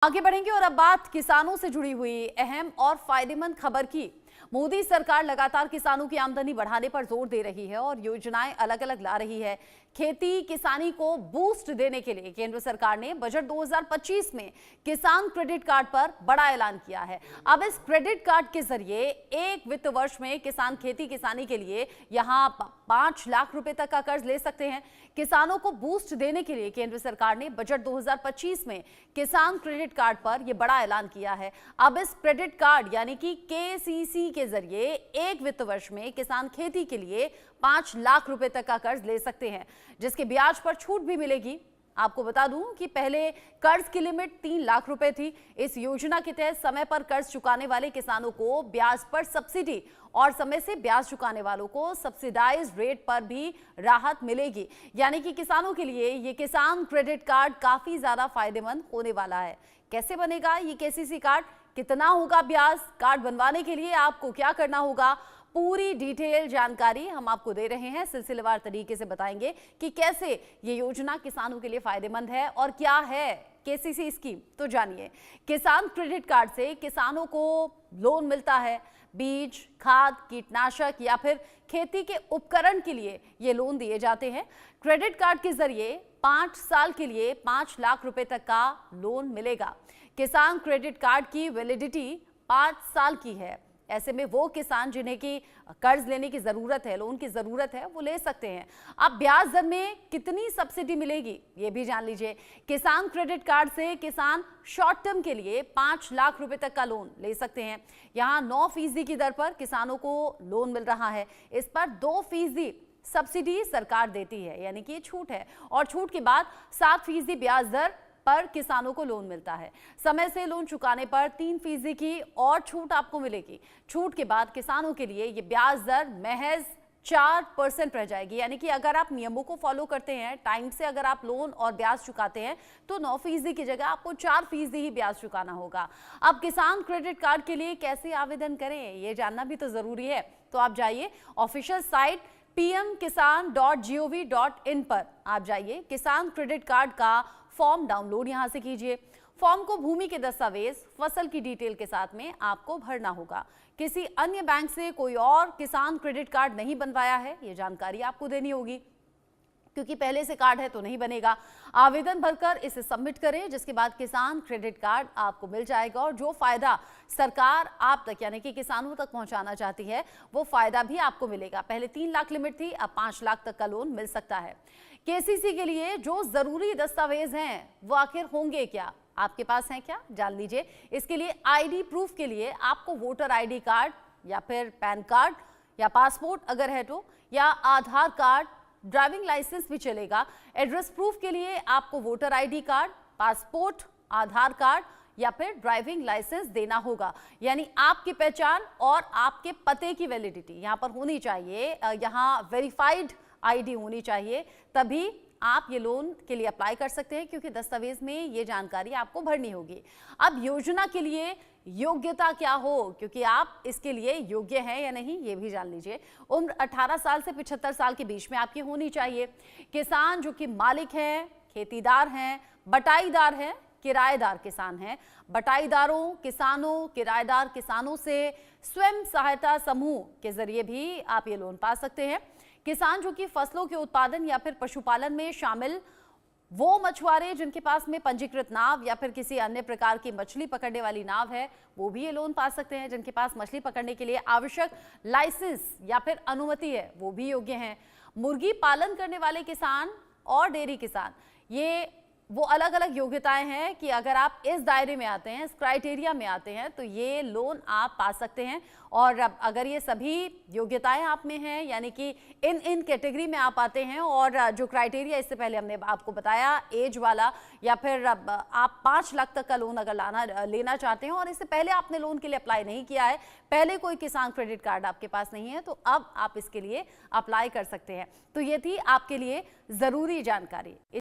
आगे बढ़ेंगे और अब बात किसानों से जुड़ी हुई अहम और फायदेमंद खबर की। मोदी सरकार लगातार किसानों की आमदनी बढ़ाने पर जोर दे रही है और योजनाएं अलग अलग ला रही है। खेती किसानी को बूस्ट देने के लिए केंद्र सरकार ने बजट 2025 में किसान क्रेडिट कार्ड पर बड़ा ऐलान किया है। अब इस क्रेडिट कार्ड के जरिए एक वित्त वर्ष में किसान खेती किसानी के लिए यहां 5 लाख रुपए तक का कर्ज ले सकते हैं। किसानों को बूस्ट देने के लिए केंद्र सरकार ने बजट 2025 में किसान क्रेडिट कार्ड पर यह बड़ा ऐलान किया है। अब इस क्रेडिट कार्ड यानी कि केसीसी के जरिए एक वित्त वर्ष में किसान खेती के लिए 5 लाख रुपए तक का कर्ज ले सकते हैं, जिसके ब्याज पर छूट भी मिलेगी। आपको बता दूं कि पहले कर्ज की लिमिट 3 लाख रुपए थी। इस योजना के तहत समय पर कर्ज चुकाने वाले किसानों को ब्याज पर सब्सिडी और समय से ब्याज चुकाने वालों को सब्सिडाइज रेट पर भी राहत मिलेगी। यानी कि किसानों के लिए ये किसान क्रेडिट कार्ड काफी ज्यादा फायदेमंद होने वाला है। कैसे बनेगा ये केसीसी कार्ड, कितना होगा ब्याज, कार्ड बनवाने के लिए आपको क्या करना होगा, पूरी डिटेल जानकारी हम आपको दे रहे हैं। सिलसिलेवार तरीके से बताएंगे कि कैसे ये योजना किसानों के लिए फायदेमंद है और क्या है केसीसी स्कीम। तो जानिए, किसान क्रेडिट कार्ड से किसानों को लोन मिलता है। बीज, खाद, कीटनाशक या फिर खेती के उपकरण के लिए ये लोन दिए जाते हैं। क्रेडिट कार्ड के जरिए 5 साल के लिए 5 लाख रुपए तक का लोन मिलेगा। किसान क्रेडिट कार्ड की वैलिडिटी 5 साल की है। ऐसे में वो किसान जिन्हें की कर्ज लेने की जरूरत है, लोन की जरूरत है, वो ले सकते हैं। अब ब्याज दर में कितनी सब्सिडी मिलेगी ये भी जान लीजिए। किसान क्रेडिट कार्ड से किसान शॉर्ट टर्म के लिए 5 लाख रुपए तक का लोन ले सकते हैं। यहाँ 9% की दर पर किसानों को लोन मिल रहा है। इस पर 2% सब्सिडी सरकार देती है, यानी कि छूट है, और छूट के बाद 7% ब्याज दर पर किसानों को लोन मिलता है। समय से लोन चुकाने पर 3% की और छूट आपको मिलेगी। छूट के बाद किसानों के लिए ये ब्याज दर महज 4% रह जाएगी। यानी कि अगर आप नियमों को फॉलो करते हैं, टाइम से अगर आप लोन और ब्याज चुकाते हैं, तो 9% की जगह आपको 4% ही ब्याज चुकाना होगा। अब किसान क्रेडिट कार्ड के लिए कैसे आवेदन करें ये जानना भी तो जरूरी है। तो आप जाइए ऑफिशियल साइट pmkisan.gov.in पर आप जाइए। किसान क्रेडिट कार्ड का फॉर्म डाउनलोड यहां से कीजिए। फॉर्म को भूमि के दस्तावेज, फसल की डिटेल के साथ में आपको भरना होगा। किसी अन्य बैंक से कोई और किसान क्रेडिट कार्ड नहीं बनवाया है, ये जानकारी आपको देनी होगी, क्योंकि पहले से कार्ड है तो नहीं बनेगा। आवेदन भरकर इसे सबमिट करें, जिसके बाद किसान क्रेडिट कार्ड आपको मिल जाएगा और जो फायदा सरकार आप तक यानी कि किसानों तक पहुंचाना चाहती है वो फायदा भी आपको मिलेगा। पहले 3 लाख लिमिट थी, अब 5 लाख तक का लोन मिल सकता है। केसीसी के लिए जो जरूरी दस्तावेज हैं वो आखिर होंगे क्या, आपके पास हैं क्या, जान लीजिए। इसके लिए आईडी प्रूफ के लिए आपको वोटर आईडी कार्ड या फिर पैन कार्ड या पासपोर्ट अगर है तो, या आधार कार्ड, ड्राइविंग लाइसेंस भी चलेगा। एड्रेस प्रूफ के लिए आपको वोटर आईडी कार्ड, पासपोर्ट, आधार कार्ड या फिर ड्राइविंग लाइसेंस देना होगा। यानी आपकी पहचान और आपके पते की वैलिडिटी यहाँ पर होनी चाहिए। यहाँ वेरीफाइड आईडी होनी चाहिए, तभी आप ये लोन के लिए अप्लाई कर सकते हैं, क्योंकि दस्तावेज में ये जानकारी आपको भरनी होगी। अब योजना के लिए योग्यता क्या हो, क्योंकि आप इसके लिए योग्य हैं या नहीं ये भी जान लीजिए। उम्र 18 साल से 75 साल के बीच में आपकी होनी चाहिए। किसान जो कि मालिक हैं, खेतीदार हैं, बटाईदार हैं, किराएदार किसान हैं। बटाईदारों, किसानों, किराएदार किसानों से स्वयं सहायता समूह के जरिए भी आप ये लोन पा सकते हैं। किसान जो कि फसलों के उत्पादन या फिर पशुपालन में शामिल, वो मछुआरे जिनके पास में पंजीकृत नाव या फिर किसी अन्य प्रकार की मछली पकड़ने वाली नाव है, वो भी ये लोन पा सकते हैं। जिनके पास मछली पकड़ने के लिए आवश्यक लाइसेंस या फिर अनुमति है, वो भी योग्य हैं। मुर्गी पालन करने वाले किसान और डेयरी किसान, ये वो अलग अलग योग्यताएं हैं कि अगर आप इस दायरे में आते हैं, इस क्राइटेरिया में आते हैं, तो ये लोन आप पा सकते हैं। और अगर ये सभी योग्यताएं आप में हैं, यानी कि इन कैटेगरी में आप आते हैं और जो क्राइटेरिया इससे पहले हमने आपको बताया, एज वाला, या फिर आप 5 लाख तक का लोन अगर लेना चाहते हैं और इससे पहले आपने लोन के लिए अप्लाई नहीं किया है, पहले कोई किसान क्रेडिट कार्ड आपके पास नहीं है, तो अब आप इसके लिए अप्लाई कर सकते हैं। तो ये थी आपके लिए जरूरी जानकारी।